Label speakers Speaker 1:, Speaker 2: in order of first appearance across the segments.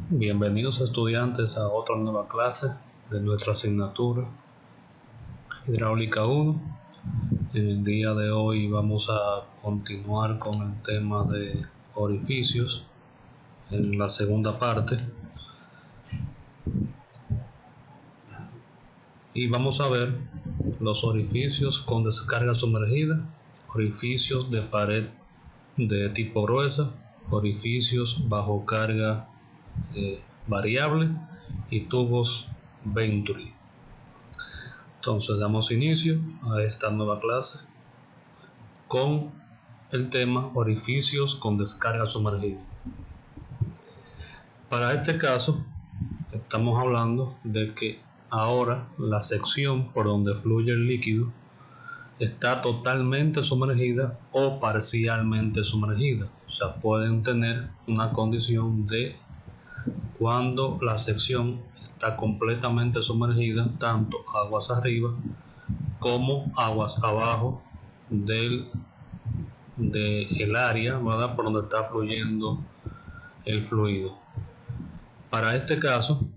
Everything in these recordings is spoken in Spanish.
Speaker 1: Bienvenidos estudiantes a otra nueva clase de nuestra asignatura Hidráulica 1. En el día de hoy vamos a continuar con el tema de orificios en la segunda parte. Y vamos a ver los orificios con descarga sumergida, orificios de pared de tipo gruesa, orificios bajo carga variable y tubos Venturi. Entonces damos inicio a esta nueva clase con el tema orificios con descarga sumergida. Para este caso estamos hablando de que ahora la sección por donde fluye el líquido está totalmente sumergida o parcialmente sumergida. O sea, pueden tener una condición de cuando la sección está completamente sumergida, tanto aguas arriba como aguas abajo del área, ¿verdad?, por donde está fluyendo el fluido. Para este caso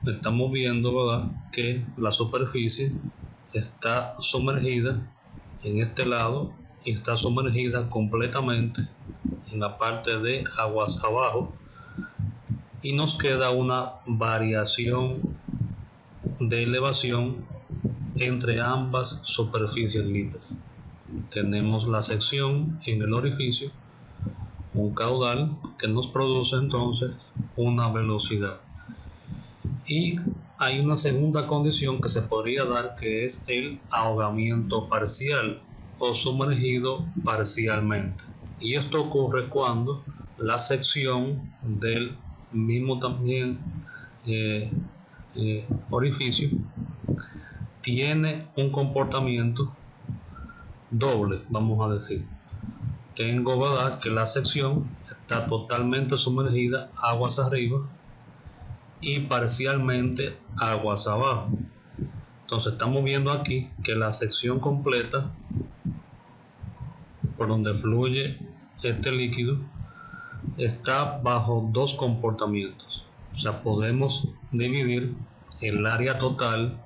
Speaker 1: estamos viendo, ¿verdad?, que la superficie está sumergida en este lado y está sumergida completamente en la parte de aguas abajo, y nos queda una variación de elevación entre ambas superficies libres. Tenemos la sección en el orificio, un caudal que nos produce entonces una velocidad, y hay una segunda condición que se podría dar, que es el ahogamiento parcial o sumergido parcialmente, y esto ocurre cuando la sección del mismo también orificio tiene un comportamiento doble, vamos a decir. Tengo, ¿verdad?, que la sección está totalmente sumergida aguas arriba y parcialmente aguas abajo. Entonces estamos viendo aquí que la sección completa por donde fluye este líquido está bajo dos comportamientos. O sea, podemos dividir el área total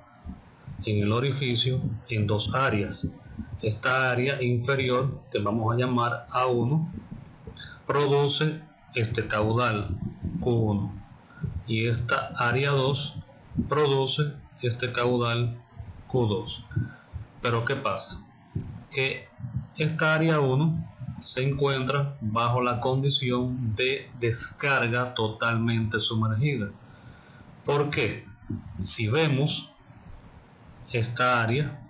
Speaker 1: en el orificio en dos áreas. Esta área inferior, que vamos a llamar A1, produce este caudal Q1, y esta área 2 produce este caudal Q2. Pero ¿qué pasa? Que esta área 1 se encuentra bajo la condición de descarga totalmente sumergida. ¿Por qué? Si vemos esta área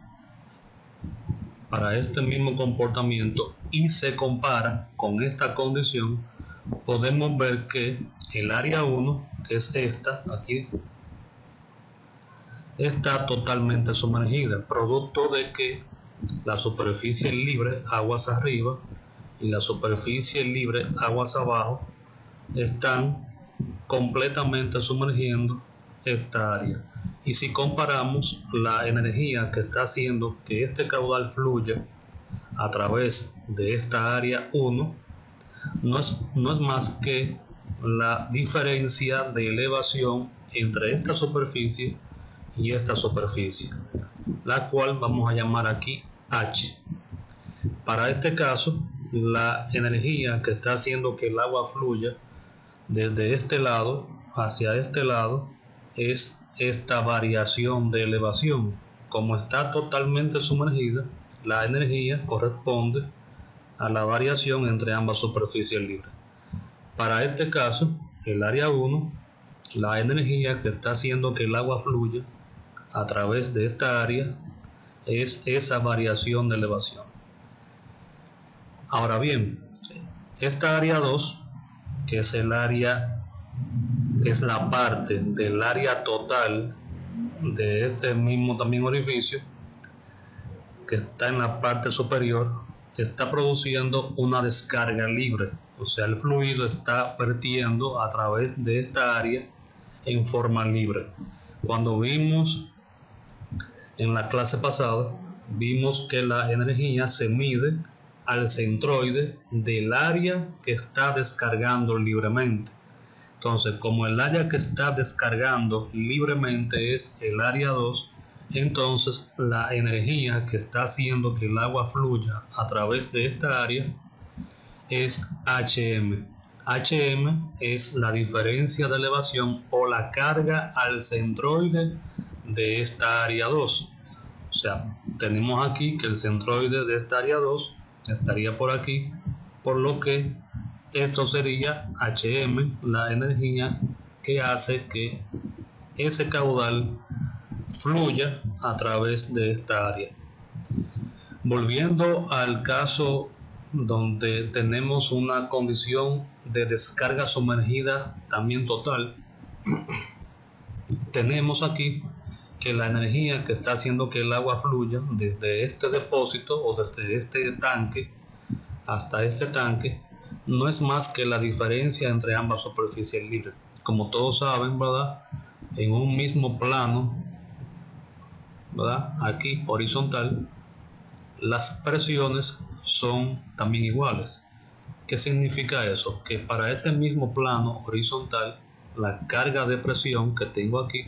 Speaker 1: para este mismo comportamiento y se compara con esta condición, podemos ver que el área 1, que es esta aquí, está totalmente sumergida, producto de que la superficie libre aguas arriba y la superficie libre aguas abajo están completamente sumergiendo esta área. Y si comparamos la energía que está haciendo que este caudal fluya a través de esta área 1, no es más que la diferencia de elevación entre esta superficie y esta superficie, la cual vamos a llamar aquí H. Para este caso, la energía que está haciendo que el agua fluya desde este lado hacia este lado es esta variación de elevación. Como está totalmente sumergida, la energía corresponde a la variación entre ambas superficies libres. Para este caso, el área 1, la energía que está haciendo que el agua fluya a través de esta área es esa variación de elevación. Ahora bien, esta área 2, que es el área, que es la parte del área total de este mismo también orificio, que está en la parte superior, está produciendo una descarga libre. O sea, el fluido está vertiendo a través de esta área en forma libre. Cuando vimos en la clase pasada, vimos que la energía se mide al centroide del área que está descargando libremente. Entonces, como el área que está descargando libremente es el área 2, entonces la energía que está haciendo que el agua fluya a través de esta área es HM. HM es la diferencia de elevación o la carga al centroide de esta área 2. O sea, tenemos aquí que el centroide de esta área 2 estaría por aquí, por lo que esto sería HM, la energía que hace que ese caudal fluya a través de esta área. Volviendo al caso donde tenemos una condición de descarga sumergida también total, tenemos aquí que la energía que está haciendo que el agua fluya desde este depósito o desde este tanque hasta este tanque no es más que la diferencia entre ambas superficies libres. Como todos saben, ¿verdad? En un mismo plano, ¿verdad? Aquí horizontal, las presiones son también iguales. ¿Qué significa eso? Que para ese mismo plano horizontal, la carga de presión que tengo aquí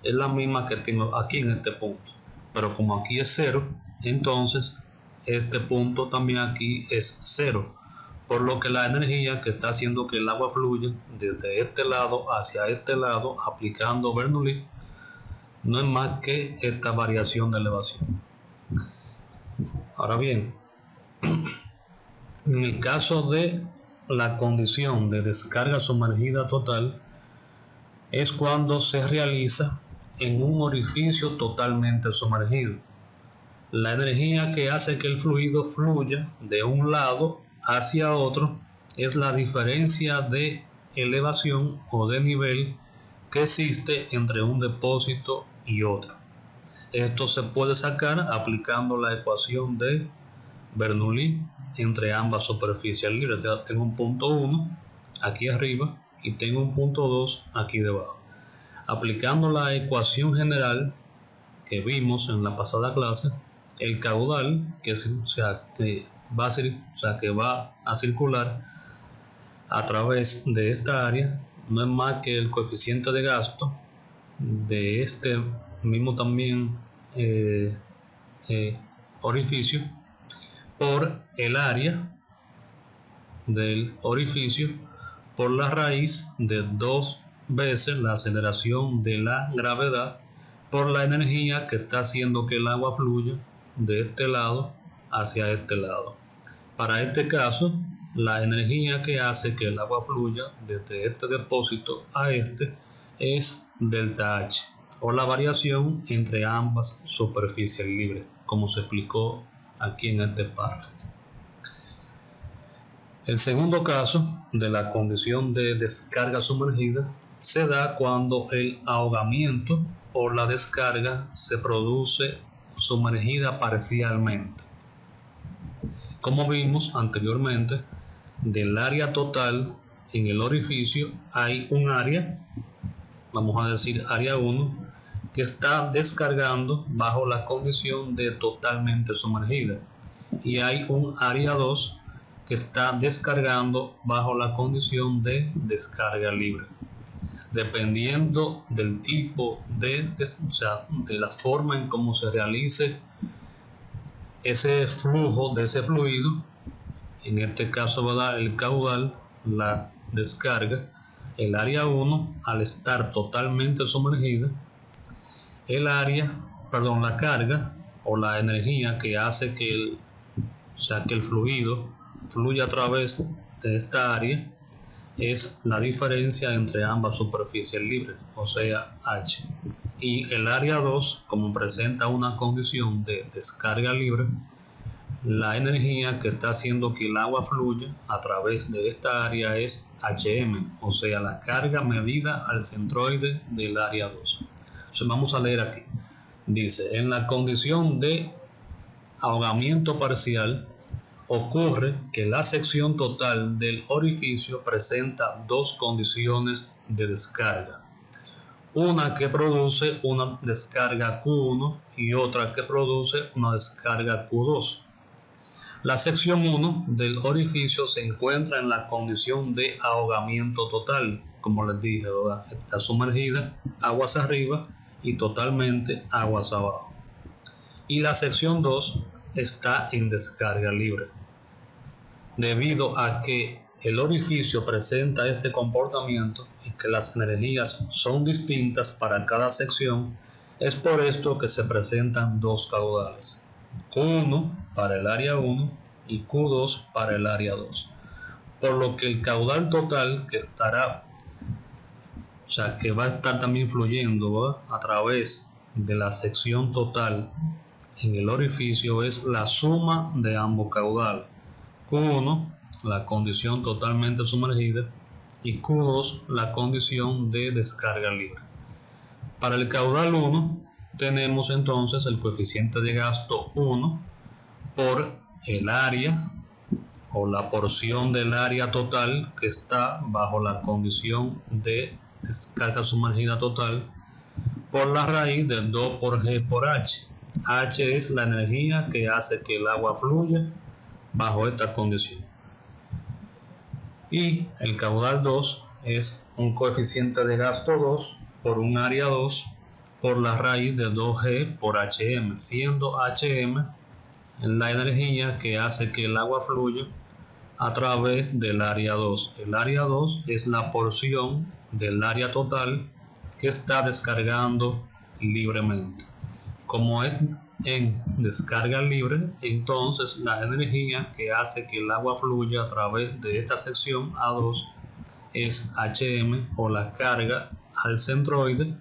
Speaker 1: es la misma que tengo aquí en este punto. Pero como aquí es 0, entonces este punto también aquí es 0. Por lo que la energía que está haciendo que el agua fluya desde este lado hacia este lado, aplicando Bernoulli, no es más que esta variación de elevación. Ahora bien, en el caso de la condición de descarga sumergida total, es cuando se realiza en un orificio totalmente sumergido. La energía que hace que el fluido fluya de un lado hacia otro es la diferencia de elevación o de nivel que existe entre un depósito y otro. Esto se puede sacar aplicando la ecuación de Bernoulli entre ambas superficies libres. O sea, tengo un punto 1 aquí arriba y tengo un punto 2 aquí debajo. Aplicando la ecuación general que vimos en la pasada clase, el caudal que va a circular a través de esta área no es más que el coeficiente de gasto de este mismo también orificio por el área del orificio por la raíz de 2 veces la aceleración de la gravedad por la energía que está haciendo que el agua fluya de este lado hacia este lado. Para este caso, la energía que hace que el agua fluya desde este depósito a este es delta H, o la variación entre ambas superficies libres, como se explicó aquí en este párrafo. El segundo caso de la condición de descarga sumergida se da cuando el ahogamiento o la descarga se produce sumergida parcialmente. Como vimos anteriormente, del área total en el orificio hay un área, vamos a decir área 1, que está descargando bajo la condición de totalmente sumergida, y hay un área 2 que está descargando bajo la condición de descarga libre. Dependiendo del tipo de la forma en cómo se realice ese flujo de ese fluido, en este caso va a dar el caudal, la descarga, el área 1 al estar totalmente sumergida, la carga o la energía que hace que el fluido fluya a través de esta área es la diferencia entre ambas superficies libres, o sea, H. Y el área 2, como presenta una condición de descarga libre, la energía que está haciendo que el agua fluya a través de esta área es HM, o sea, la carga medida al centroide del área 2. Entonces vamos a leer aquí. Dice, en la condición de ahogamiento parcial, ocurre que la sección total del orificio presenta dos condiciones de descarga. Una que produce una descarga Q1 y otra que produce una descarga Q2. La sección 1 del orificio se encuentra en la condición de ahogamiento total, como les dije, ¿verdad? Está sumergida aguas arriba y totalmente aguas abajo. Y la sección 2 está en descarga libre. Debido a que el orificio presenta este comportamiento y que las energías son distintas para cada sección, es por esto que se presentan dos caudales, Q1 para el área 1 y Q2 para el área 2. Por lo que el caudal total que que va a estar también fluyendo, ¿verdad?, a través de la sección total en el orificio es la suma de ambos caudales. Q1, la condición totalmente sumergida, y Q2, la condición de descarga libre. Para el caudal 1 tenemos entonces el coeficiente de gasto 1 por el área o la porción del área total que está bajo la condición de descarga sumergida total por la raíz del 2 por G por H. H es la energía que hace que el agua fluya bajo esta condición. Y el caudal 2 es un coeficiente de gasto 2 por un área 2 por la raíz de 2G por HM, siendo HM la energía que hace que el agua fluya a través del área 2. El área 2 es la porción del área total que está descargando libremente. Como es en descarga libre, entonces la energía que hace que el agua fluya a través de esta sección A2 es HM, o la carga al centroide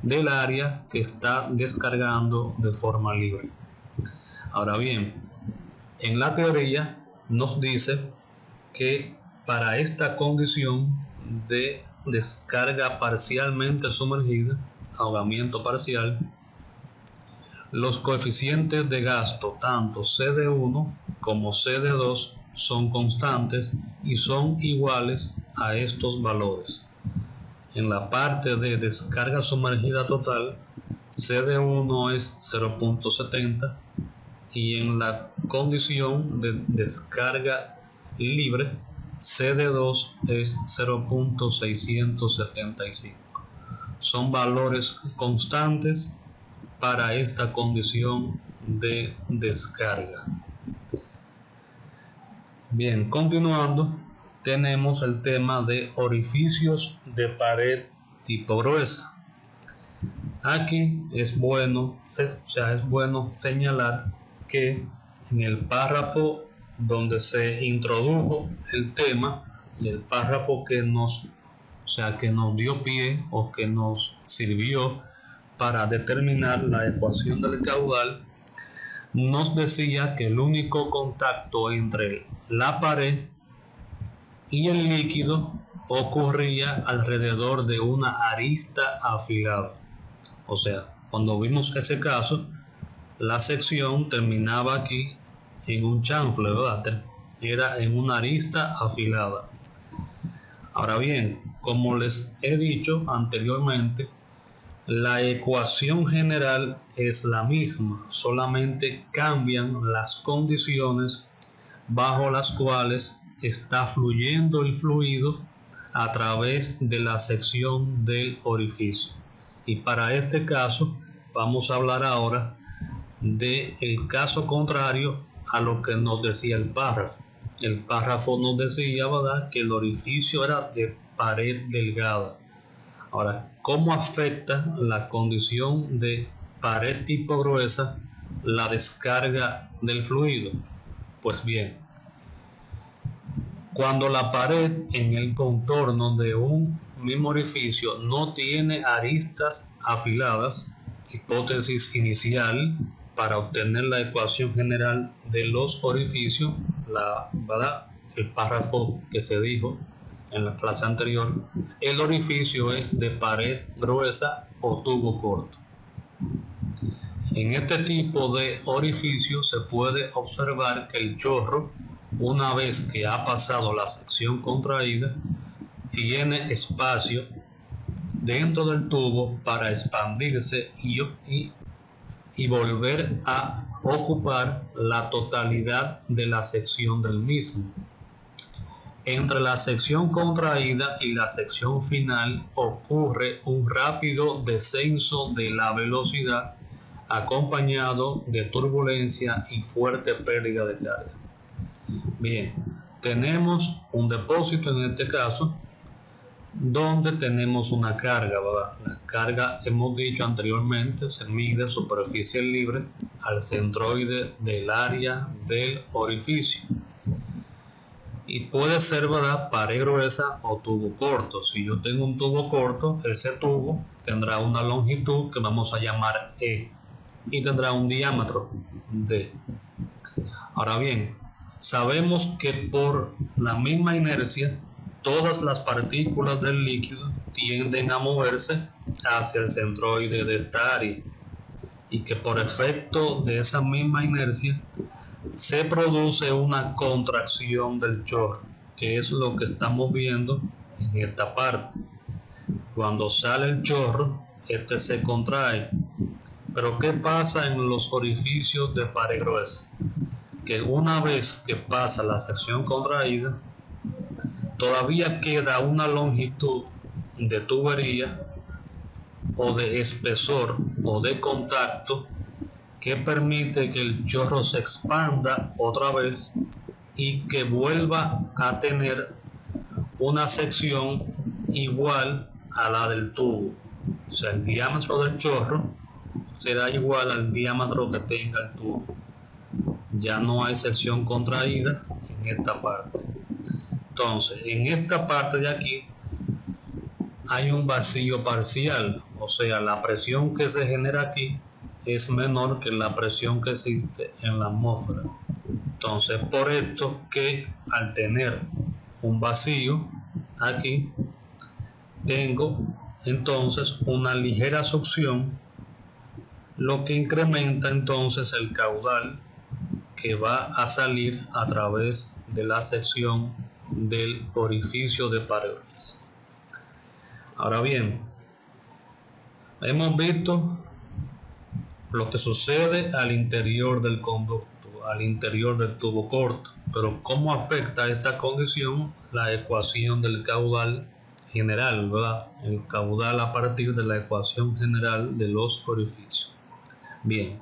Speaker 1: del área que está descargando de forma libre. Ahora bien, en la teoría nos dice que para esta condición de descarga parcialmente sumergida, ahogamiento parcial, los coeficientes de gasto tanto CD1 como CD2 son constantes y son iguales a estos valores. En la parte de descarga sumergida total, CD1 es 0.70 y en la condición de descarga libre, CD2 es 0.675. Son valores constantes para esta condición de descarga. Bien, continuando, tenemos el tema de orificios de pared tipo gruesa. Aquí es bueno señalar que en el párrafo donde se introdujo el tema y el párrafo que nos dio pie o que nos sirvió para determinar la ecuación del caudal, nos decía que el único contacto entre la pared y el líquido ocurría alrededor de una arista afilada. O sea, cuando vimos ese caso, la sección terminaba aquí en un chanfle, ¿verdad? Era en una arista afilada. Ahora bien, como les he dicho anteriormente, la ecuación general es la misma, solamente cambian las condiciones bajo las cuales está fluyendo el fluido a través de la sección del orificio. Y para este caso vamos a hablar ahora del caso contrario a lo que nos decía el párrafo. El párrafo nos decía, ¿verdad?, que el orificio era de pared delgada. Ahora, ¿cómo afecta la condición de pared tipo gruesa la descarga del fluido? Pues bien, cuando la pared en el contorno de un mismo orificio no tiene aristas afiladas, hipótesis inicial para obtener la ecuación general de los orificios, el párrafo que se dijo en la clase anterior, el orificio es de pared gruesa o tubo corto. En este tipo de orificio se puede observar que el chorro, una vez que ha pasado la sección contraída, tiene espacio dentro del tubo para expandirse y volver a ocupar la totalidad de la sección del mismo. Entre la sección contraída y la sección final ocurre un rápido descenso de la velocidad acompañado de turbulencia y fuerte pérdida de carga. Bien, tenemos un depósito en este caso donde tenemos una carga, ¿verdad? La carga, hemos dicho anteriormente, se mide superficie libre al centroide del área del orificio. Y puede ser, ¿verdad?, pared gruesa o tubo corto. Si yo tengo un tubo corto, ese tubo tendrá una longitud que vamos a llamar E y tendrá un diámetro D. Ahora bien, sabemos que por la misma inercia, todas las partículas del líquido tienden a moverse hacia el centroide de esta área y que por efecto de esa misma inercia se produce una contracción del chorro, que es lo que estamos viendo en esta parte. Cuando sale el chorro, este se contrae. Pero ¿qué pasa en los orificios de pared gruesa? Que una vez que pasa la sección contraída, todavía queda una longitud de tubería o de espesor o de contacto que permite que el chorro se expanda otra vez y que vuelva a tener una sección igual a la del tubo. O sea, el diámetro del chorro será igual al diámetro que tenga el tubo. Ya no hay sección contraída en esta parte. Entonces, en esta parte de aquí hay un vacío parcial, o sea, la presión que se genera aquí es menor que la presión que existe en la atmósfera. Entonces, por esto que al tener un vacío aquí, tengo entonces una ligera succión, lo que incrementa entonces el caudal que va a salir a través de la sección del orificio de paredes. Ahora bien, hemos visto lo que sucede al interior del conducto, al interior del tubo corto, pero ¿cómo afecta esta condición la ecuación del caudal general, ¿verdad? El caudal a partir de la ecuación general de los orificios. Bien,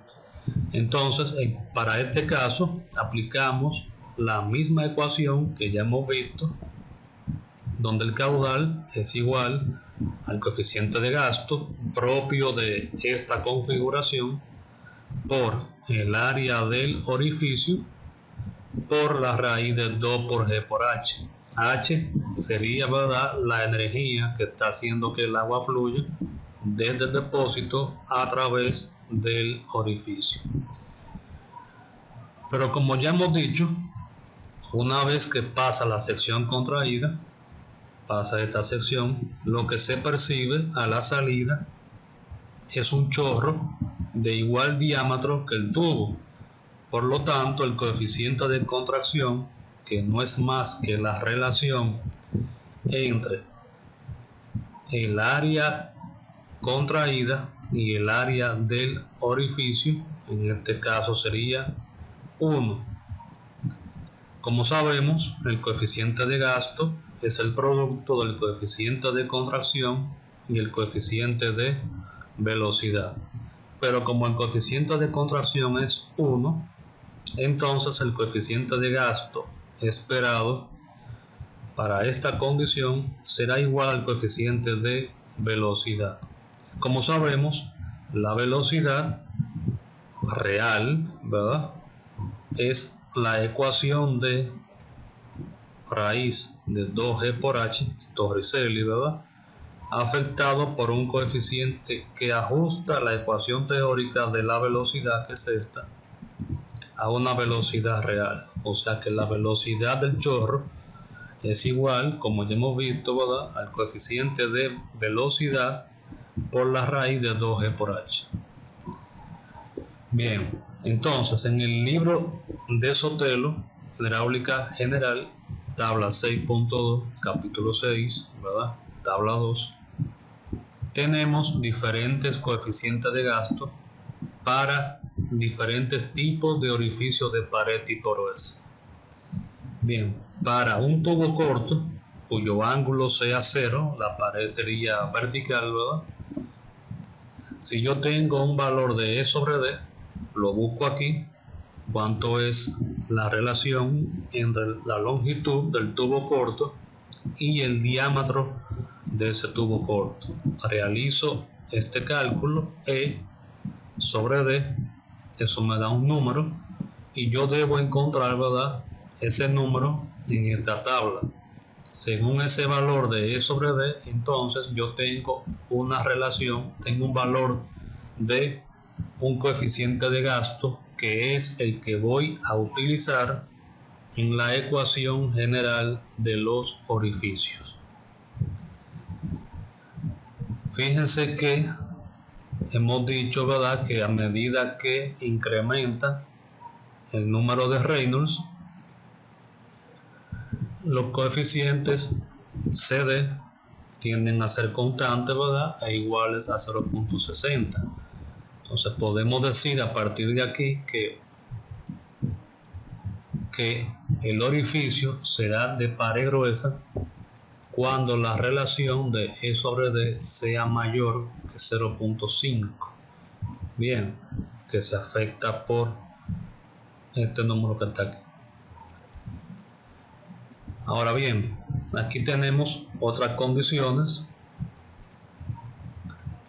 Speaker 1: entonces para este caso aplicamos la misma ecuación que ya hemos visto, donde el caudal es igual al coeficiente de gasto propio de esta configuración por el área del orificio por la raíz de 2 por G por H. H sería, ¿verdad?, la energía que está haciendo que el agua fluya desde el depósito a través del orificio. Pero como ya hemos dicho, una vez que pasa la sección contraída, pasa esta sección, lo que se percibe a la salida es un chorro de igual diámetro que el tubo. Por lo tanto, el coeficiente de contracción, que no es más que la relación entre el área contraída y el área del orificio, en este caso sería 1. Como sabemos, el coeficiente de gasto es el producto del coeficiente de contracción y el coeficiente de velocidad. Pero como el coeficiente de contracción es 1, entonces el coeficiente de gasto esperado para esta condición será igual al coeficiente de velocidad. Como sabemos, la velocidad real, ¿verdad?, es la ecuación de raíz de 2G por H, Torricelli, ¿verdad?, afectado por un coeficiente que ajusta la ecuación teórica de la velocidad, que es esta, a una velocidad real. O sea que la velocidad del chorro es igual, como ya hemos visto, ¿verdad?, al coeficiente de velocidad por la raíz de 2G por H. Bien, entonces en el libro de Sotelo, Hidráulica General, tabla 6.2, capítulo 6, ¿verdad?, tabla 2, tenemos diferentes coeficientes de gasto para diferentes tipos de orificios de pared tipo gruesa. Bien, Para un tubo corto, cuyo ángulo sea 0, la pared sería vertical, ¿verdad? Si yo tengo un valor de E sobre D, lo busco aquí, cuánto es la relación entre la longitud del tubo corto y el diámetro de ese tubo corto. Realizo este cálculo, E sobre D, eso me da un número y yo debo encontrar, ¿verdad?, ese número en esta tabla. Según ese valor de E sobre D, entonces yo tengo una relación, tengo un valor de un coeficiente de gasto que es el que voy a utilizar en la ecuación general de los orificios. Fíjense que hemos dicho, ¿verdad?, que a medida que incrementa el número de Reynolds, los coeficientes CD tienden a ser constantes, ¿verdad?, e iguales a 0.60. Entonces podemos decir a partir de aquí que el orificio será de pared gruesa cuando la relación de E sobre D sea mayor que 0.5. Bien, que se afecta por este número que está aquí. Ahora bien, aquí tenemos otras condiciones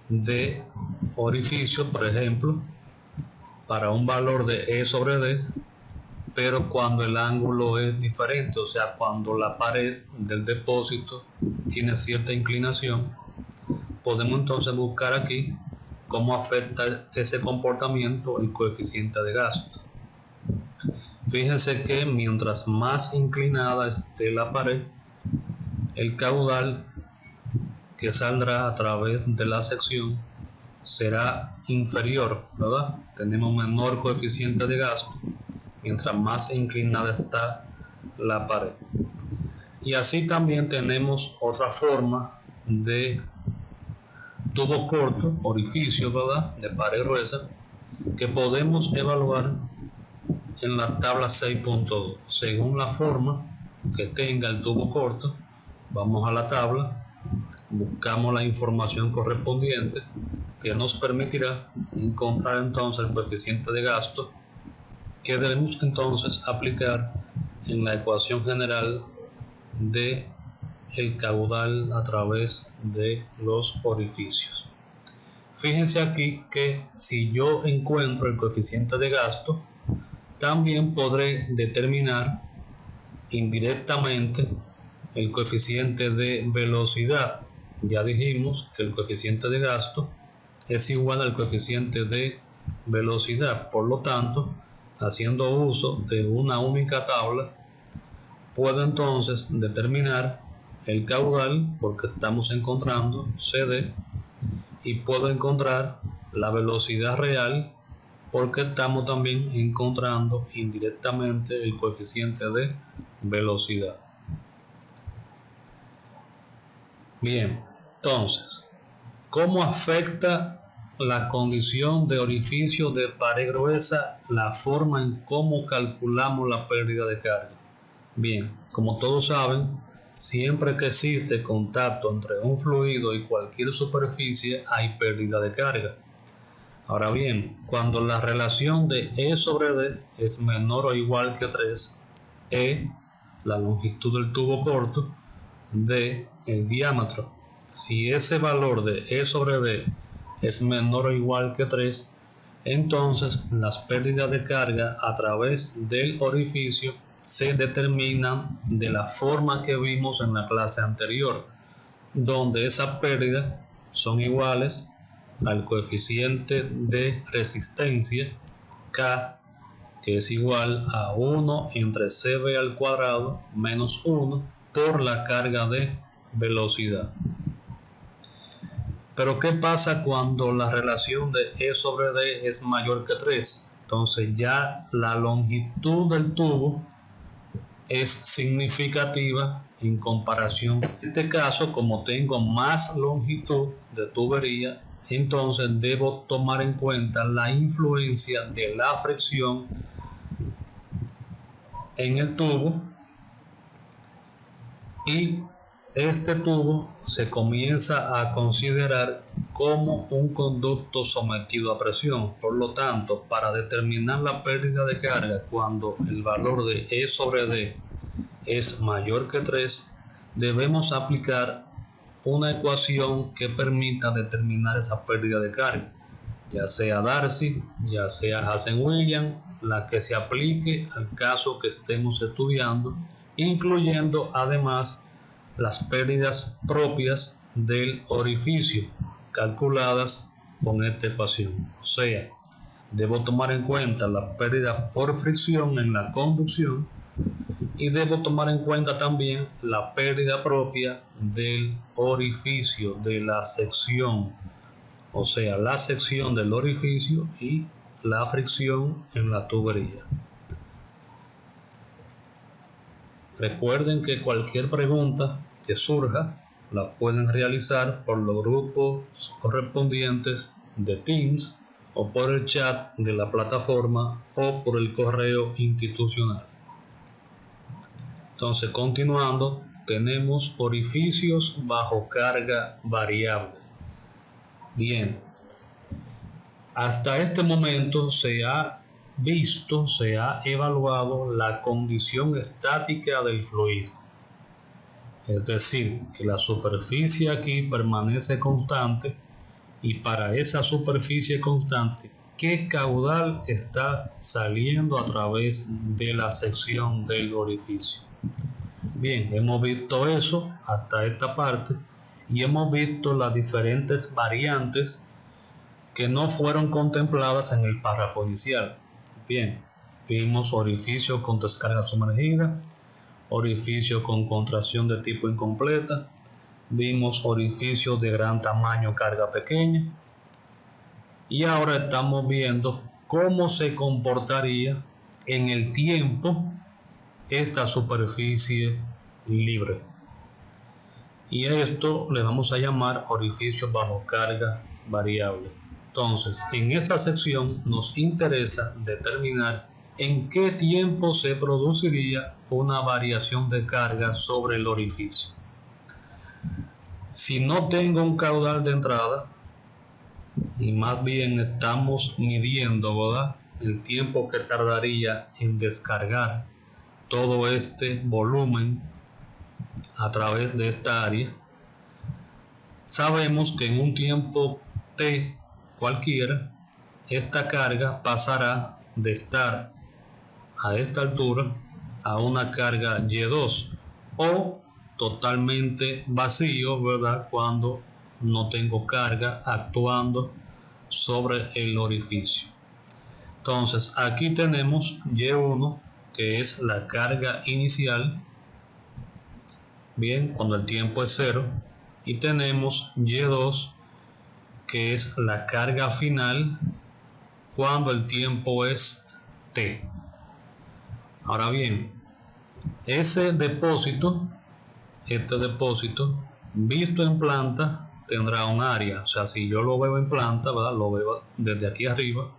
Speaker 1: de orificio, por ejemplo, para un valor de E sobre D, pero cuando el ángulo es diferente, o sea, cuando la pared del depósito tiene cierta inclinación, podemos entonces buscar aquí cómo afecta ese comportamiento el coeficiente de gasto. Fíjense que mientras más inclinada esté la pared, el caudal que saldrá a través de la sección será inferior, ¿verdad? Tenemos menor coeficiente de gasto mientras más inclinada está la pared. Y así también tenemos otra forma de tubo corto, orificio, ¿verdad?, de pared gruesa, que podemos evaluar en la tabla 6.2. Según la forma que tenga el tubo corto, vamos a la tabla, buscamos la información correspondiente que nos permitirá encontrar entonces el coeficiente de gasto que debemos entonces aplicar en la ecuación general de el caudal a través de los orificios. Fíjense aquí que si yo encuentro el coeficiente de gasto, también podré determinar indirectamente el coeficiente de velocidad. Ya dijimos que el coeficiente de gasto es igual al coeficiente de velocidad. Por lo tanto, haciendo uso de una única tabla, puedo entonces determinar el caudal porque estamos encontrando CD y puedo encontrar la velocidad real porque estamos también encontrando indirectamente el coeficiente de velocidad. Bien, entonces, ¿cómo afecta la condición de orificio de pared gruesa la forma en cómo calculamos la pérdida de carga? Bien, como todos saben, siempre que existe contacto entre un fluido y cualquier superficie hay pérdida de carga. Ahora bien, cuando la relación de E sobre D es menor o igual que 3, E, la longitud del tubo corto, D, el diámetro. Si ese valor de E sobre D es menor o igual que 3, entonces las pérdidas de carga a través del orificio se determinan de la forma que vimos en la clase anterior, donde esas pérdidas son iguales al coeficiente de resistencia K, que es igual a 1 entre CB al cuadrado menos 1 por la carga de velocidad. Pero ¿qué pasa cuando la relación de E sobre D es mayor que 3? Entonces ya la longitud del tubo es significativa en comparación. En este caso, como tengo más longitud de tubería, entonces debo tomar en cuenta la influencia de la fricción en el tubo y este tubo se comienza a considerar como un conducto sometido a presión. Por lo tanto, para determinar la pérdida de carga cuando el valor de E sobre D es mayor que 3, debemos aplicar una ecuación que permita determinar esa pérdida de carga, ya sea Darcy, ya sea Hazen-Williams, la que se aplique al caso que estemos estudiando, incluyendo además las pérdidas propias del orificio, calculadas con esta ecuación. O sea, debo tomar en cuenta la pérdida por fricción en la conducción y debo tomar en cuenta también la pérdida propia del orificio, de la sección, o sea, la sección del orificio y la fricción en la tubería. Recuerden que cualquier pregunta que surja la pueden realizar por los grupos correspondientes de Teams o por el chat de la plataforma o por el correo institucional. Entonces, continuando, tenemos orificios bajo carga variable. Bien, hasta este momento se ha visto, se ha evaluado la condición estática del fluido. Es decir, que la superficie aquí permanece constante y para esa superficie constante, ¿qué caudal está saliendo a través de la sección del orificio? Bien, hemos visto eso hasta esta parte y hemos visto las diferentes variantes que no fueron contempladas en el párrafo inicial. Bien, vimos orificio con descarga sumergida, orificio con contracción de tipo incompleta, vimos orificio de gran tamaño, carga pequeña, y ahora estamos viendo cómo se comportaría en el tiempo esta superficie libre. Y a esto le vamos a llamar orificio bajo carga variable. Entonces, en esta sección nos interesa determinar en qué tiempo se produciría una variación de carga sobre el orificio. Si no tengo un caudal de entrada, y más bien estamos midiendo, ¿verdad?, el tiempo que tardaría en descargar todo este volumen a través de esta área, sabemos que en un tiempo t cualquiera, esta carga pasará de estar a esta altura a una carga Y2 o totalmente vacío, ¿verdad?, cuando no tengo carga actuando sobre el orificio. Entonces aquí tenemos Y1, que es la carga inicial, bien, cuando el tiempo es 0, y tenemos Y2, que es la carga final cuando el tiempo es t. Ahora bien, ese depósito, este depósito visto en planta tendrá un área. O sea, si yo lo veo en planta, ¿verdad?, lo veo desde aquí arriba,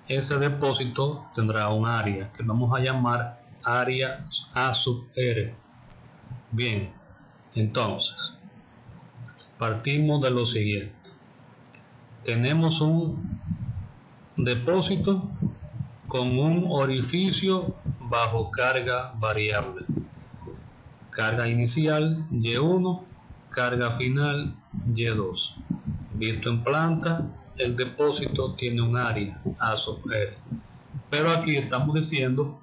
Speaker 1: ese depósito tendrá un área que vamos a llamar área A sub R. Bien, entonces partimos de lo siguiente. Tenemos un depósito con un orificio bajo carga variable. Carga inicial Y1, carga final Y2. Visto en planta, el depósito tiene un área A sub R. Pero aquí estamos diciendo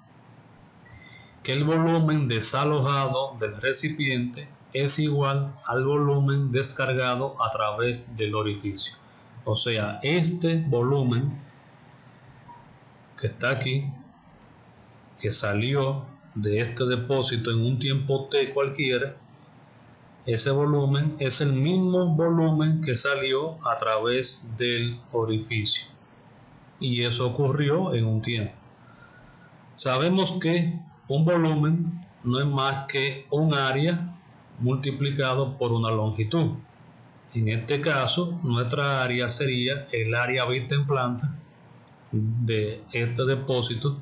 Speaker 1: que el volumen desalojado del recipiente es igual al volumen descargado a través del orificio. O sea, este volumen que está aquí, que salió de este depósito en un tiempo t cualquiera, ese volumen es el mismo volumen que salió a través del orificio, y eso ocurrió en un tiempo. Sabemos que un volumen no es más que un área multiplicado por una longitud. En este caso, nuestra área sería el área vista en planta de este depósito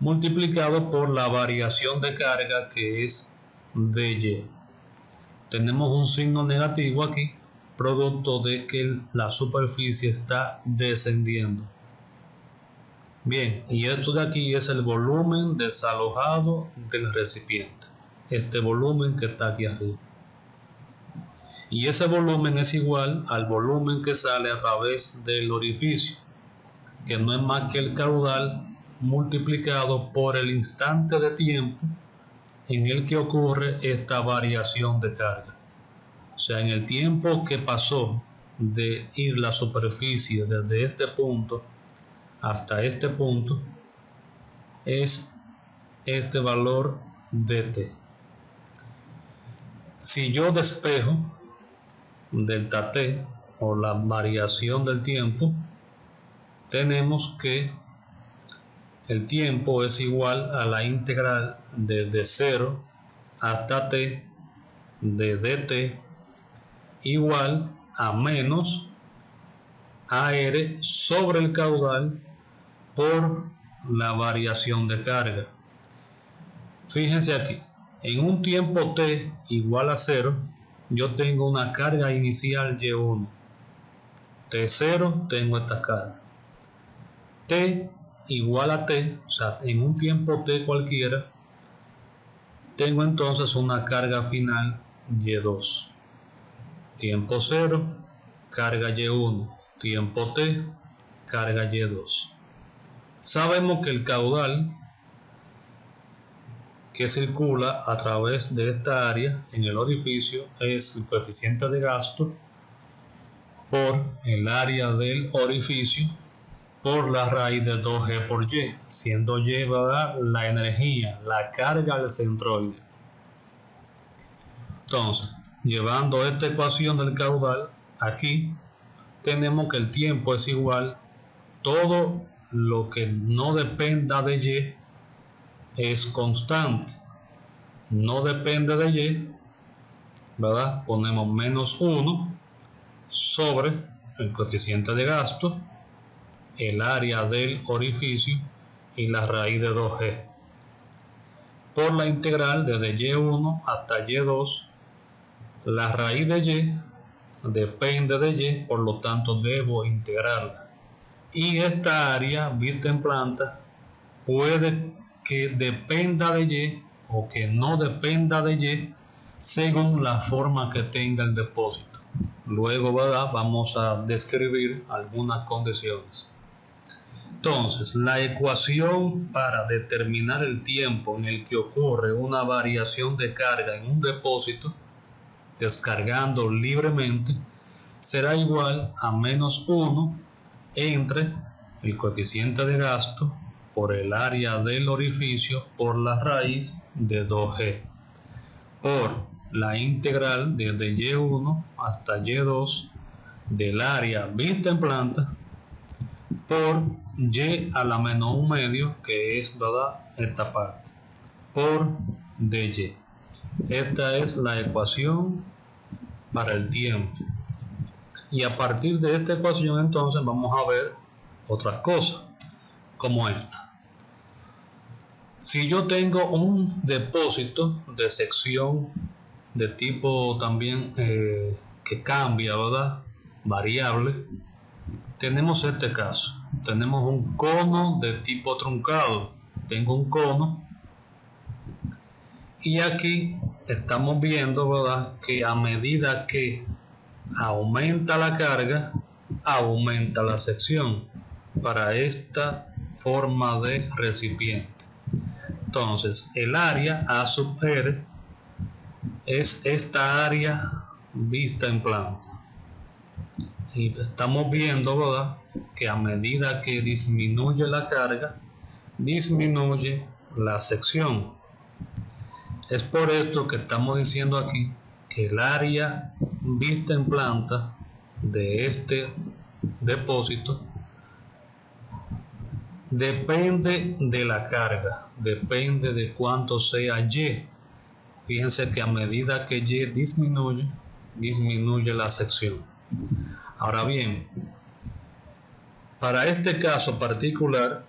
Speaker 1: multiplicado por la variación de carga, que es de Y. Tenemos un signo negativo aquí, producto de que la superficie está descendiendo. Bien, y esto de aquí es el volumen desalojado del recipiente. Este volumen que está aquí arriba. Y ese volumen es igual al volumen que sale a través del orificio, que no es más que el caudal multiplicado por el instante de tiempo en el que ocurre esta variación de carga. O sea, en el tiempo que pasó de ir la superficie desde este punto hasta este punto, es este valor de t. Si yo despejo delta t o la variación del tiempo, tenemos que el tiempo es igual a la integral desde 0 hasta t de dt igual a menos AR sobre el caudal por la variación de carga. Fíjense aquí, en un tiempo t igual a 0, yo tengo una carga inicial Y1. T0 tengo esta carga. T igual a t, o sea, en un tiempo t cualquiera, tengo entonces una carga final Y2. Tiempo 0, carga Y1. Tiempo t, carga Y2. Sabemos que el caudal que circula a través de esta área en el orificio es el coeficiente de gasto por el área del orificio por la raíz de 2G por Y, siendo Y, ¿verdad?, la energía, la carga al centroide. Entonces, llevando esta ecuación del caudal aquí, tenemos que el tiempo es igual, todo lo que no dependa de Y es constante. No depende de Y, ¿verdad? Ponemos menos 1 sobre el coeficiente de gasto, el área del orificio y la raíz de 2G por la integral desde Y1 hasta Y2. La raíz de Y depende de Y, por lo tanto debo integrarla. Y esta área vista en planta puede que dependa de Y o que no dependa de Y según la forma que tenga el depósito. Luego, ¿verdad?, vamos a describir algunas condiciones. Entonces, la ecuación para determinar el tiempo en el que ocurre una variación de carga en un depósito descargando libremente será igual a menos 1 entre el coeficiente de gasto por el área del orificio por la raíz de 2G por la integral desde Y1 hasta Y2 del área vista en planta por Y a la menos 1 medio, que es, ¿verdad?, esta parte, por dy. Esta es la ecuación para el tiempo. Y a partir de esta ecuación entonces vamos a ver otras cosas, como esta. Si yo tengo un depósito de sección de tipo también que cambia, ¿verdad?, variable, tenemos este caso. Tenemos un cono de tipo truncado. Tengo un cono y aquí estamos viendo, ¿verdad?, que a medida que aumenta la carga, aumenta la sección para esta forma de recipiente. Entonces, el área A sub R es esta área vista en planta. Y estamos viendo, ¿verdad?, que a medida que disminuye la carga, disminuye la sección. Es por esto que estamos diciendo aquí que el área vista en planta de este depósito depende de la carga, depende de cuánto sea Y. Fíjense que a medida que Y disminuye, disminuye la sección. Ahora bien, para este caso particular,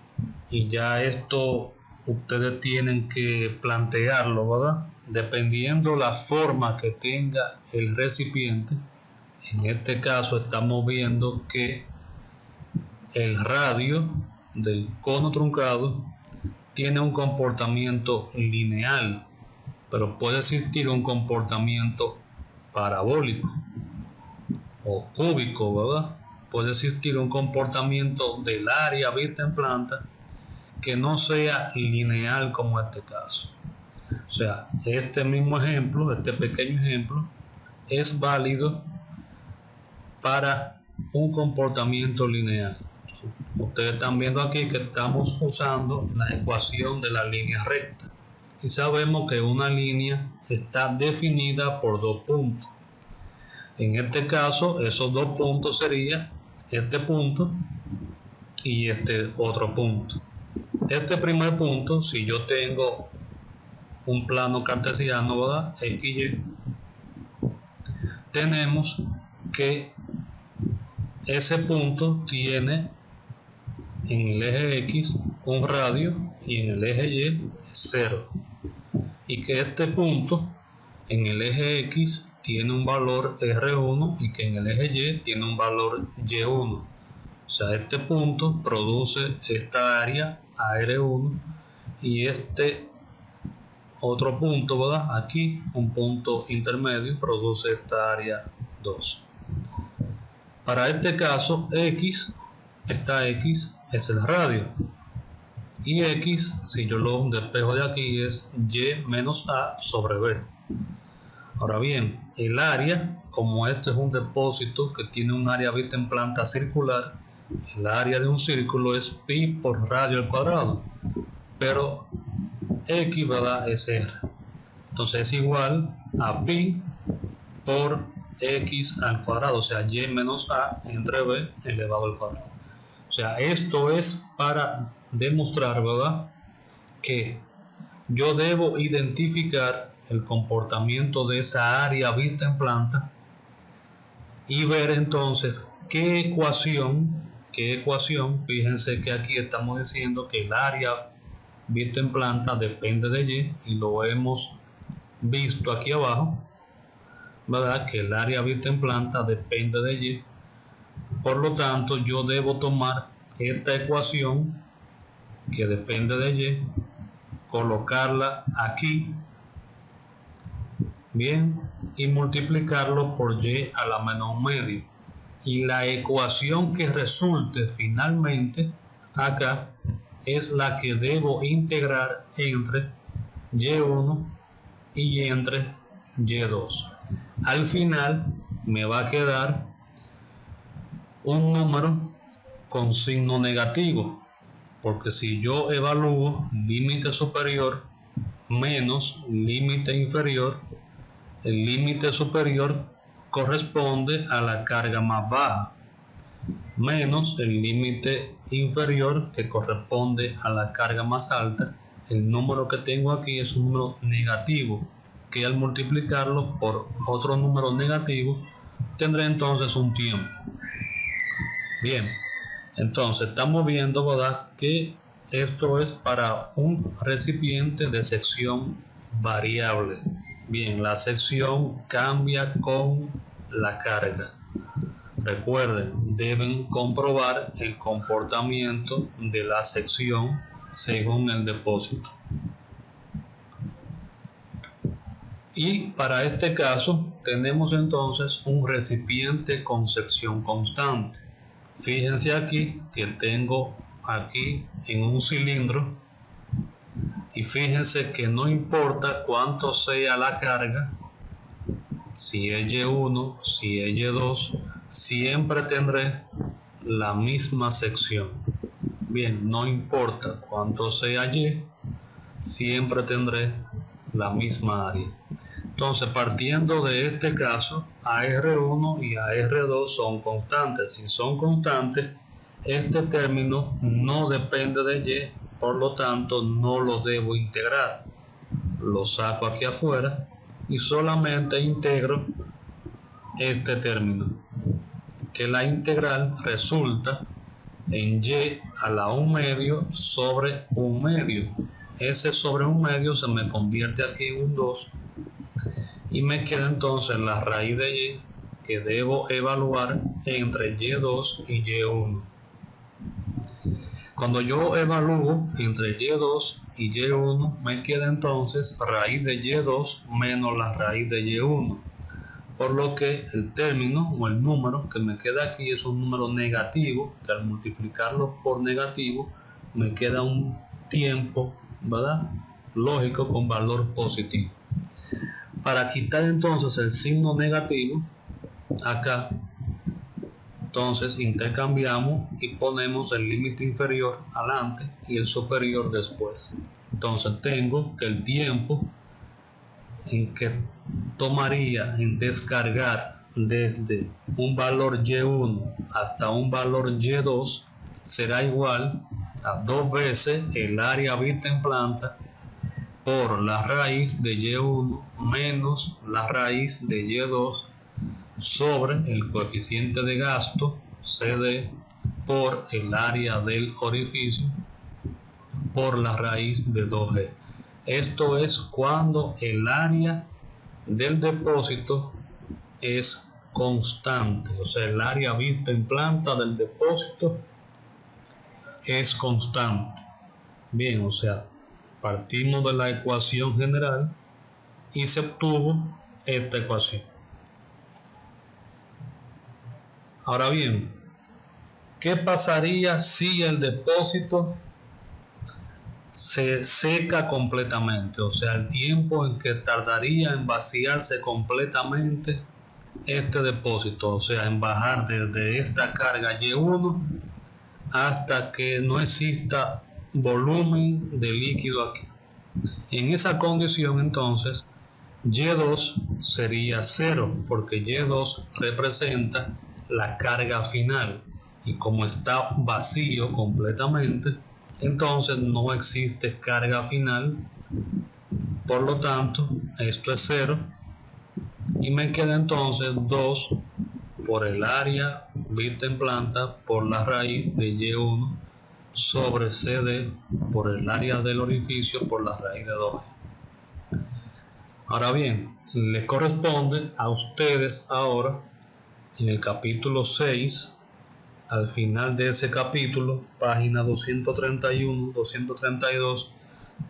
Speaker 1: y ya esto ustedes tienen que plantearlo, ¿verdad?, dependiendo la forma que tenga el recipiente, en este caso estamos viendo que el radio del cono truncado tiene un comportamiento lineal, pero puede existir un comportamiento parabólico o cúbico, ¿verdad? Puede existir un comportamiento del área vista en planta que no sea lineal como este caso. O sea, este mismo ejemplo, este pequeño ejemplo, es válido para un comportamiento lineal. Ustedes están viendo aquí que estamos usando la ecuación de la línea recta y sabemos que una línea está definida por dos puntos. En este caso, esos dos puntos serían este punto y este otro punto. Este primer punto, si yo tengo un plano cartesiano, ¿verdad? XY, tenemos que ese punto tiene en el eje X un radio y en el eje Y 0, y que este punto en el eje X tiene un valor R1 y que en el eje Y tiene un valor Y1. O sea, este punto produce esta área AR1 y este otro punto, ¿verdad? Aquí un punto intermedio produce esta área 2. Para este caso, esta X es el radio. Y X, si yo lo despejo de aquí, es Y menos A sobre B. Ahora bien, el área, como este es un depósito que tiene un área vista en planta circular, el área de un círculo es pi por radio al cuadrado. Pero X, ¿verdad?, es R. Entonces es igual a pi por X al cuadrado, o sea, Y menos A entre B elevado al cuadrado. O sea, esto es para demostrar, ¿verdad?, que yo debo identificar el comportamiento de esa área vista en planta y ver entonces qué ecuación, fíjense que aquí estamos diciendo que el área vista en planta depende de Y y lo hemos visto aquí abajo, ¿verdad?, que el área vista en planta depende de Y. Por lo tanto, yo debo tomar esta ecuación que depende de Y, colocarla aquí, bien, y multiplicarlo por Y a la menos medio. Y la ecuación que resulte finalmente acá es la que debo integrar entre Y1 y entre Y2. Al final me va a quedar un número con signo negativo, porque si yo evalúo límite superior menos límite inferior, el límite superior corresponde a la carga más baja, menos el límite inferior que corresponde a la carga más alta. El número que tengo aquí es un número negativo, que al multiplicarlo por otro número negativo tendré entonces un tiempo. Bien, entonces estamos viendo, ¿verdad?, que esto es para un recipiente de sección variable. Bien, la sección cambia con la carga. Recuerden, deben comprobar el comportamiento de la sección según el depósito. Y para este caso tenemos entonces un recipiente con sección constante. Fíjense aquí que tengo aquí en un cilindro, y fíjense que no importa cuánto sea la carga, si es Y1, si es Y2, siempre tendré la misma sección. Bien, no importa cuánto sea Y, siempre tendré la misma área. Entonces, partiendo de este caso, AR1 y AR2 son constantes. Si son constantes, este término no depende de Y, por lo tanto no lo debo integrar. Lo saco aquí afuera y solamente integro este término, que la integral resulta en Y a la 1 medio sobre 1 medio. S sobre 1/2 se me convierte aquí en un 2 y me queda entonces la raíz de y que debo evaluar entre y2 y y1. Cuando yo evalúo entre y2 y y1, me queda entonces raíz de y2 menos la raíz de y1, por lo que el término o el número que me queda aquí es un número negativo, que al multiplicarlo por negativo me queda un tiempo, ¿verdad?, lógico con valor positivo. Para quitar entonces el signo negativo acá, entonces intercambiamos y ponemos el límite inferior adelante y el superior después. Entonces tengo que el tiempo en que tomaría en descargar desde un valor y1 hasta un valor y2 será igual a 2 veces el área vista en planta por la raíz de y1 menos la raíz de y2 sobre el coeficiente de gasto CD por el área del orificio por la raíz de 2G. Esto es cuando el área del depósito es constante, o sea, el área vista en planta del depósito es constante. Bien, o sea, partimos de la ecuación general y se obtuvo esta ecuación. Ahora bien, ¿qué pasaría si el depósito se seca completamente? O sea, el tiempo en que tardaría en vaciarse completamente este depósito, o sea, en bajar desde esta carga Y1 hasta que no exista volumen de líquido aquí. En esa condición entonces Y2 sería 0 porque Y2 representa la carga final y como está vacío completamente, entonces no existe carga final, por lo tanto esto es 0 y me queda entonces 2 por el área vista en planta por la raíz de Y1 sobre CD por el área del orificio por la raíz de 2. Ahora bien, le corresponde a ustedes ahora en el capítulo 6, al final de ese capítulo, página 231, 232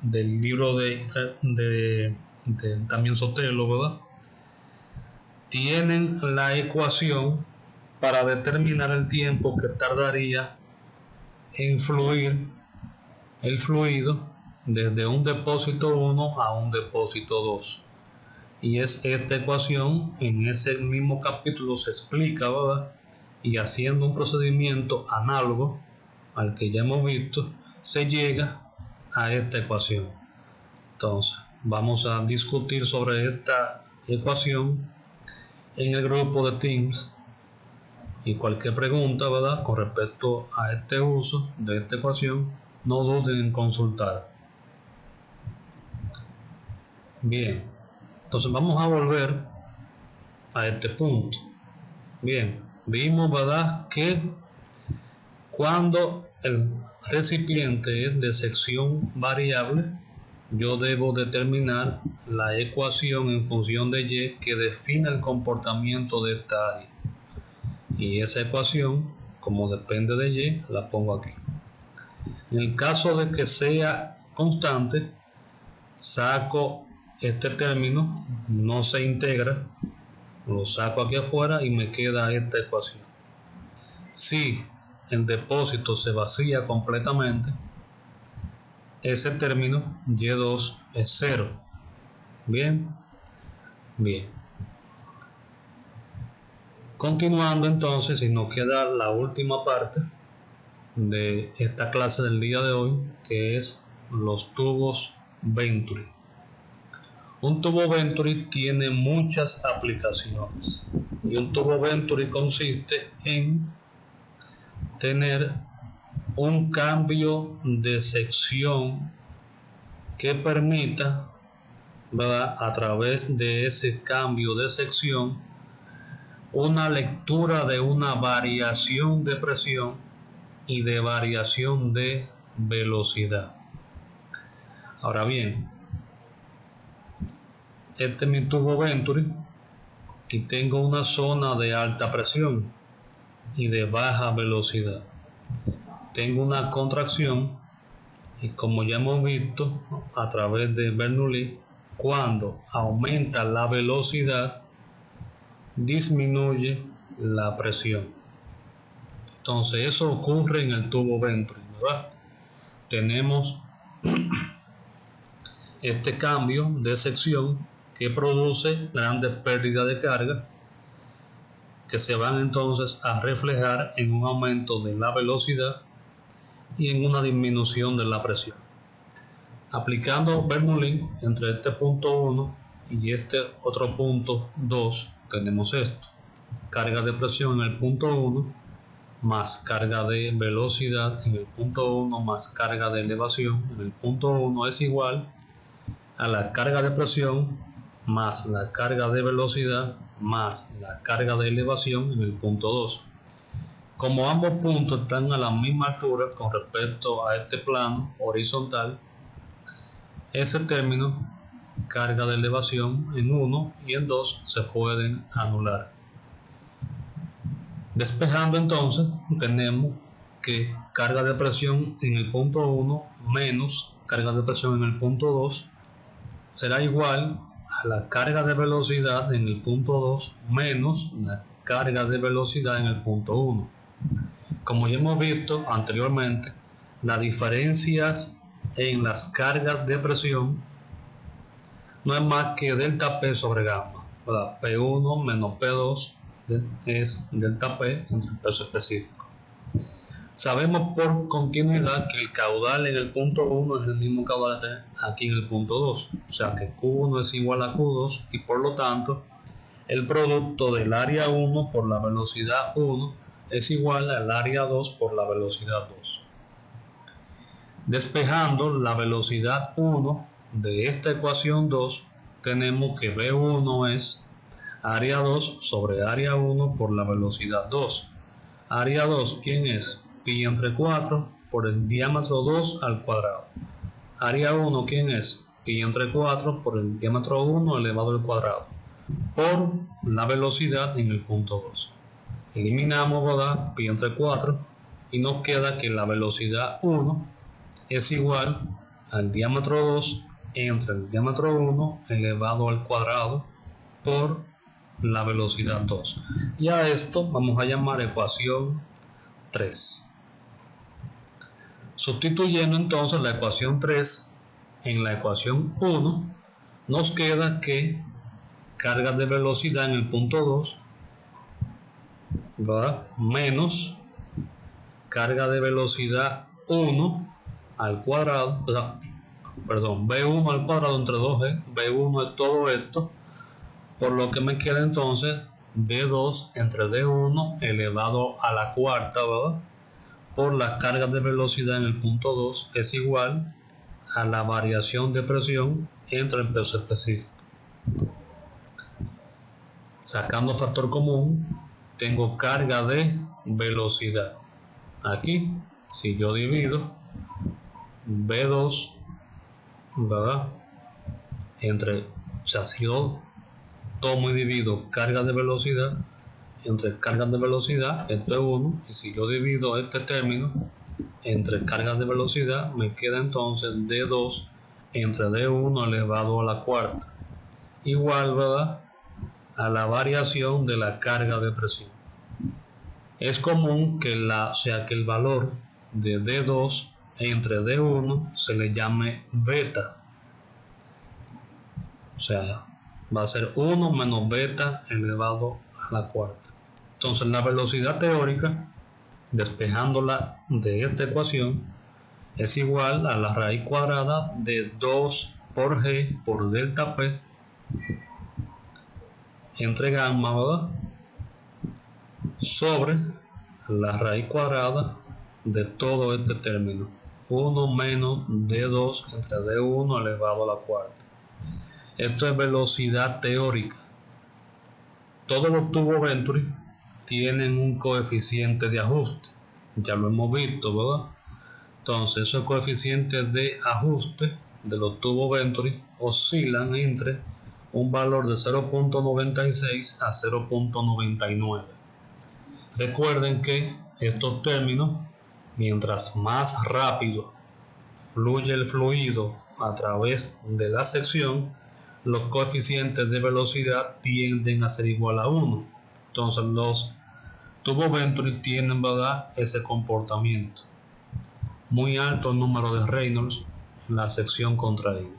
Speaker 1: del libro de también Sotelo, ¿verdad? Tienen la ecuación para determinar el tiempo que tardaría en fluir el fluido desde un depósito 1 a un depósito 2. Y es esta ecuación, en ese mismo capítulo se explica, ¿verdad? Y haciendo un procedimiento análogo al que ya hemos visto, se llega a esta ecuación. Entonces, vamos a discutir sobre esta ecuación en el grupo de Teams y cualquier pregunta, ¿verdad?, con respecto a este uso de esta ecuación, no duden en consultar. Bien, entonces vamos a volver a este punto. Bien, vimos, ¿verdad?, que cuando el recipiente es de sección variable, yo debo determinar la ecuación en función de y que define el comportamiento de esta área. Y esa ecuación, como depende de y, la pongo aquí. En el caso de que sea constante, saco este término, no se integra, lo saco aquí afuera y me queda esta ecuación. Si el depósito se vacía completamente, ese término Y2 es 0. Bien. Continuando entonces, y nos queda la última parte de esta clase del día de hoy, que es los tubos Venturi. Un tubo Venturi tiene muchas aplicaciones y un tubo Venturi consiste en tener un cambio de sección que permita, ¿verdad?, a través de ese cambio de sección, una lectura de una variación de presión y de variación de velocidad. Ahora bien, este es mi tubo Venturi y tengo una zona de alta presión y de baja velocidad. Tengo una contracción y, como ya hemos visto a través de Bernoulli, cuando aumenta la velocidad disminuye la presión. Entonces eso ocurre en el tubo Venturi, ¿verdad? Tenemos este cambio de sección que produce grandes pérdidas de carga que se van entonces a reflejar en un aumento de la velocidad y en una disminución de la presión. Aplicando Bernoulli entre este punto 1 y este otro punto 2, tenemos esto: carga de presión en el punto 1 más carga de velocidad en el punto 1 más carga de elevación en el punto 1 es igual a la carga de presión más la carga de velocidad más la carga de elevación en el punto 2. Como ambos puntos están a la misma altura con respecto a este plano horizontal, ese término, carga de elevación en 1 y en 2, se pueden anular. Despejando entonces, tenemos que carga de presión en el punto 1 menos carga de presión en el punto 2 será igual a la carga de velocidad en el punto 2 menos la carga de velocidad en el punto 1. Como ya hemos visto anteriormente, las diferencias en las cargas de presión no es más que delta P sobre gamma, ¿verdad? P1 menos P2 es delta P entre el peso específico. Sabemos por continuidad que el caudal en el punto 1 es el mismo caudal aquí en el punto 2, o sea que Q1 es igual a Q2 y por lo tanto el producto del área 1 por la velocidad 1 es igual al área 2 por la velocidad 2. Despejando la velocidad 1 de esta ecuación 2, tenemos que V1 es área 2 sobre área 1 por la velocidad 2. Área 2, ¿quién es? Pi entre 4 por el diámetro 2 al cuadrado. Área 1, ¿quién es? Pi entre 4 por el diámetro 1 elevado al cuadrado por la velocidad en el punto 2. Eliminamos, ¿verdad? Pi entre 4 y nos queda que la velocidad 1 es igual al diámetro 2 entre el diámetro 1 elevado al cuadrado por la velocidad 2. Y a esto vamos a llamar ecuación 3. Sustituyendo entonces la ecuación 3 en la ecuación 1, nos queda que carga de velocidad en el punto 2, ¿verdad?, menos carga de velocidad 1 al cuadrado, V1 al cuadrado entre 2G, V1 es todo esto, por lo que me queda entonces D2 entre D1 elevado a la cuarta, ¿verdad?, por la carga de velocidad en el punto 2 es igual a la variación de presión entre el peso específico. Sacando factor común, tengo carga de velocidad. Aquí, si yo divido V2, ¿verdad?, si yo tomo y divido carga de velocidad entre cargas de velocidad, esto es 1, y si yo divido este término entre cargas de velocidad, me queda entonces D2 entre D1 elevado a la cuarta, igual, ¿verdad?, a la variación de la carga de presión. Es común que el valor de D2 entre D1 se le llame beta, o sea, va a ser 1 menos beta elevado a la cuarta. Entonces la velocidad teórica, despejándola de esta ecuación, es igual a la raíz cuadrada de 2 por G por delta P entre gamma, ¿verdad?, sobre la raíz cuadrada de todo este término, 1 menos D2 entre D1 elevado a la cuarta. Esto es velocidad teórica. Todos los tubos Venturi tienen un coeficiente de ajuste, ya lo hemos visto, ¿verdad? Entonces esos coeficientes de ajuste de los tubos Venturi oscilan entre un valor de 0.96 a 0.99. Recuerden que estos términos, mientras más rápido fluye el fluido a través de la sección, los coeficientes de velocidad tienden a ser igual a 1. Entonces los tubos Venturi tienen, ¿verdad?, ese comportamiento. Muy alto número de Reynolds en la sección contraída.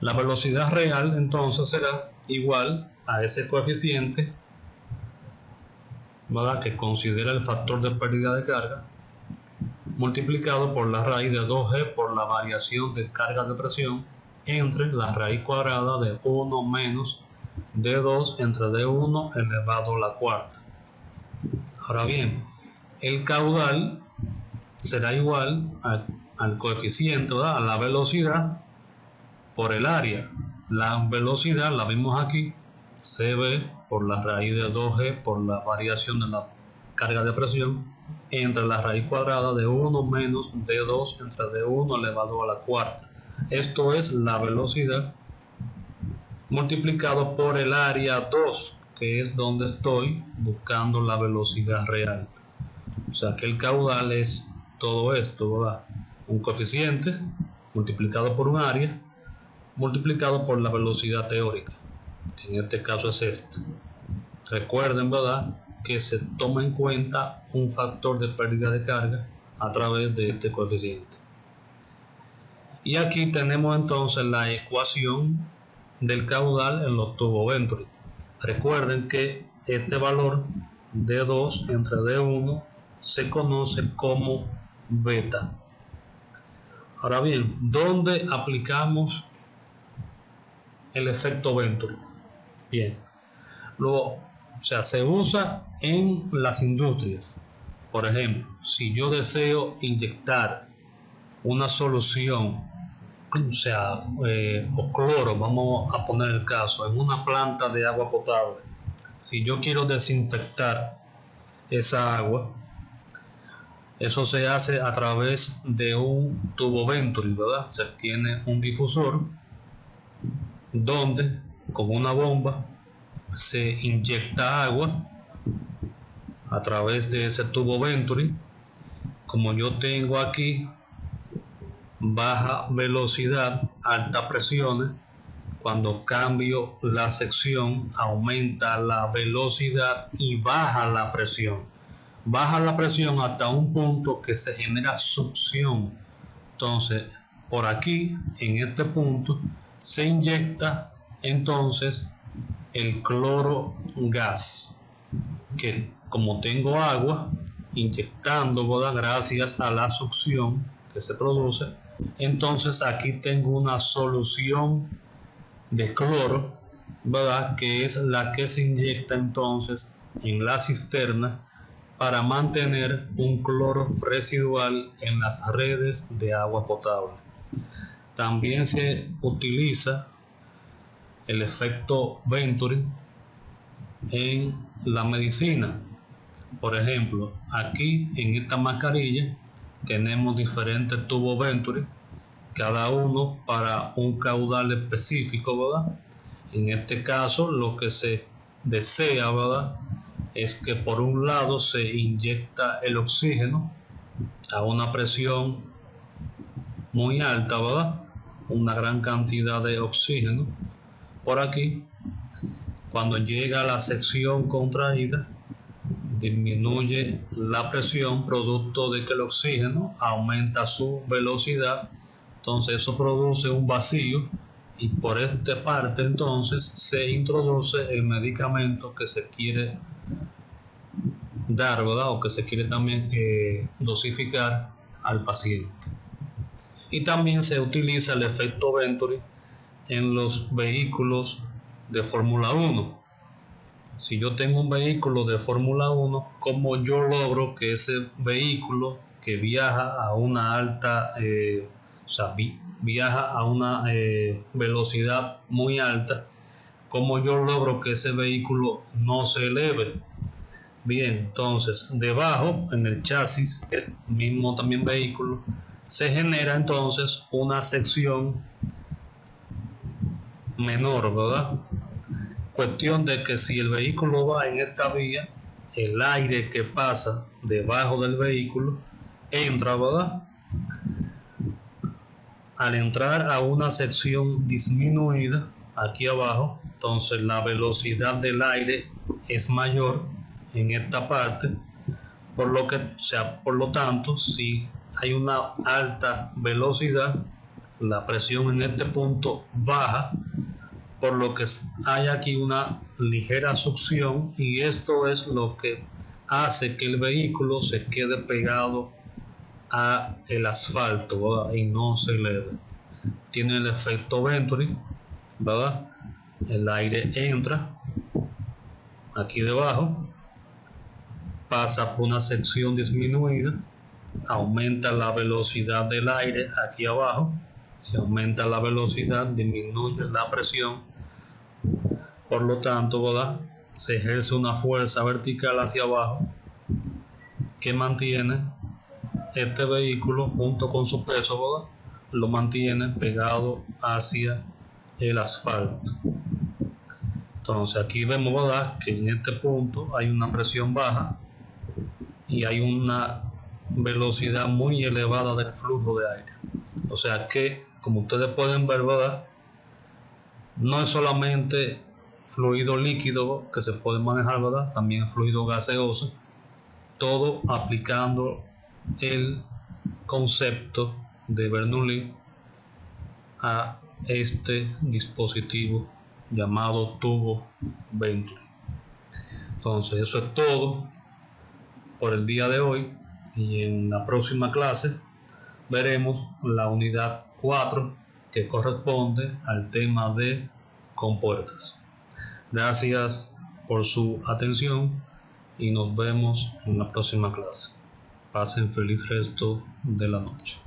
Speaker 1: La velocidad real entonces será igual a ese coeficiente, ¿verdad?, que considera el factor de pérdida de carga, multiplicado por la raíz de 2G por la variación de carga de presión entre la raíz cuadrada de 1 menos D2 entre D1 elevado a la cuarta. Ahora bien, el caudal será igual al coeficiente, ¿verdad?, a la velocidad por el área. La velocidad la vimos aquí, CB por la raíz de 2G por la variación de la carga de presión entre la raíz cuadrada de 1 menos D2 entre D1 elevado a la cuarta. Esto es la velocidad multiplicado por el área 2, que es donde estoy buscando la velocidad real. O sea que el caudal es todo esto, ¿verdad? Un coeficiente multiplicado por un área multiplicado por la velocidad teórica, que en este caso es esta. Recuerden, ¿verdad?, que se toma en cuenta un factor de pérdida de carga a través de este coeficiente. Y aquí tenemos entonces la ecuación del caudal en los tubos Venturi. Recuerden que este valor D2 entre D1 se conoce como beta. Ahora bien, ¿dónde aplicamos el efecto Venturi? Bien, se usa en las industrias. Por ejemplo, si yo deseo inyectar una solución, o cloro, vamos a poner el caso, en una planta de agua potable, si yo quiero desinfectar esa agua, eso se hace a través de un tubo Venturi, ¿verdad? Se tiene un difusor donde con una bomba se inyecta agua a través de ese tubo Venturi. Como yo tengo aquí baja velocidad, altas presiones, cuando cambio la sección aumenta la velocidad y baja la presión. Baja la presión hasta un punto que se genera succión. Entonces, por aquí, en este punto, se inyecta entonces el cloro gas, que como tengo agua inyectando, ¿verdad?, gracias a la succión que se produce, entonces aquí tengo una solución de cloro, ¿verdad?, que es la que se inyecta entonces en la cisterna para mantener un cloro residual en las redes de agua potable. También se utiliza el efecto Venturi en la medicina. Por ejemplo, aquí en esta mascarilla tenemos diferentes tubos Venturi, cada uno para un caudal específico, ¿verdad? En este caso, lo que se desea, ¿verdad?, es que por un lado se inyecta el oxígeno a una presión muy alta, ¿verdad?, una gran cantidad de oxígeno por aquí. Cuando llega a la sección contraída, disminuye la presión producto de que el oxígeno aumenta su velocidad. Entonces eso produce un vacío y por esta parte entonces se introduce el medicamento que se quiere dar, ¿verdad?, o que se quiere también dosificar al paciente. Y también se utiliza el efecto Venturi en los vehículos de Fórmula 1. Si yo tengo un vehículo de Fórmula 1, ¿cómo yo logro que ese vehículo que viaja a una alta, viaja a una velocidad muy alta, cómo yo logro que ese vehículo no se eleve? Bien, entonces debajo en el chasis, el mismo también vehículo, se genera entonces una sección menor, ¿verdad? Cuestión de que si el vehículo va en esta vía, el aire que pasa debajo del vehículo entra, ¿verdad? Al entrar a una sección disminuida aquí abajo, entonces la velocidad del aire es mayor en esta parte, por lo tanto, si hay una alta velocidad, la presión en este punto baja, por lo que hay aquí una ligera succión, y esto es lo que hace que el vehículo se quede pegado a el asfalto, ¿verdad? Y no se eleve. Tiene el efecto Venturi, ¿verdad? El aire entra aquí debajo, pasa por una sección disminuida, aumenta la velocidad del aire aquí abajo. Si aumenta la velocidad, disminuye la presión, por lo tanto, ¿verdad? Se ejerce una fuerza vertical hacia abajo que mantiene este vehículo junto con su peso, ¿verdad? Lo mantiene pegado hacia el asfalto. Entonces aquí vemos, ¿verdad?, que en este punto hay una presión baja y hay una velocidad muy elevada del flujo de aire. O sea que, como ustedes pueden ver, ¿verdad?, no es solamente fluido líquido que se puede manejar, ¿verdad?, también fluido gaseoso, todo aplicando el concepto de Bernoulli a este dispositivo llamado tubo Venturi. Entonces eso es todo por el día de hoy, y en la próxima clase veremos la unidad 4 que corresponde al tema de compuertas. Gracias por su atención y nos vemos en la próxima clase. Pasen feliz resto de la noche.